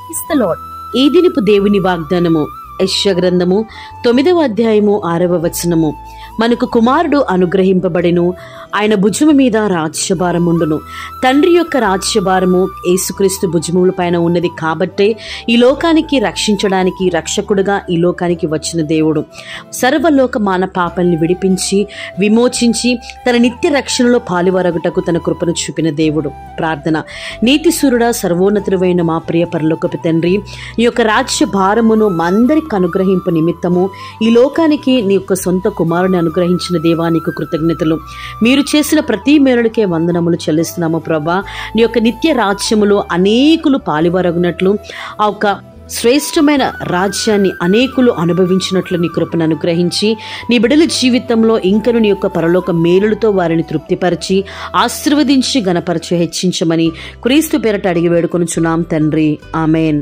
Praise the lord. ఈ దినపు దేవుని వాగ్దానము యెషయా గ్రంథము 9వ అధ్యాయము 6వ వచనము. మనకు కుమారుడు అనుగ్రహింపబడెను, ఆయన భుజము మీద రాజ్యభారముండును. తండ్రి యొక్క రాజ్యభారము యేసుక్రీస్తు భుజముల పైన ఉన్నది కాబట్టే ఈ లోకానికి రక్షించడానికి రక్షకుడుగా ఈ లోకానికి వచ్చిన దేవుడు. సర్వలోక మాన పాపల్ని విడిపించి విమోచించి తన నిత్య రక్షణలో పాలువరగుటకు తన కృపను చూపిన దేవుడు. ప్రార్థన. నీతిసూరుడా, సర్వోన్నతుడైన మా ప్రియ పరలోకపు తండ్రి, ఈ యొక్క రాజ్య భారమును మందరికి అనుగ్రహింపు నిమిత్తము ఈ లోకానికి నీ యొక్క సొంత కుమారుని అనుగ్రహించిన దేవా, నీకు కృతజ్ఞతలు. మీరు చేసిన ప్రతి మేలుడికే వందనములు చెల్లిస్తున్నాము ప్రభా. నీ యొక్క నిత్య రాజ్యములో అనేకులు పాలువరగునట్లు, ఆ యొక్క శ్రేష్టమైన రాజ్యాన్ని అనేకులు అనుభవించినట్లు నీ కృపను అనుగ్రహించి నీ బిడ్డల జీవితంలో ఇంకను నీ యొక్క పరలోక మేలులతో వారిని తృప్తిపరిచి ఆశీర్వదించి గణపరచి హెచ్చించమని క్రీస్తు పేరట అడిగి వేడుకొనుచున్నాం తండ్రి. ఆమేన్.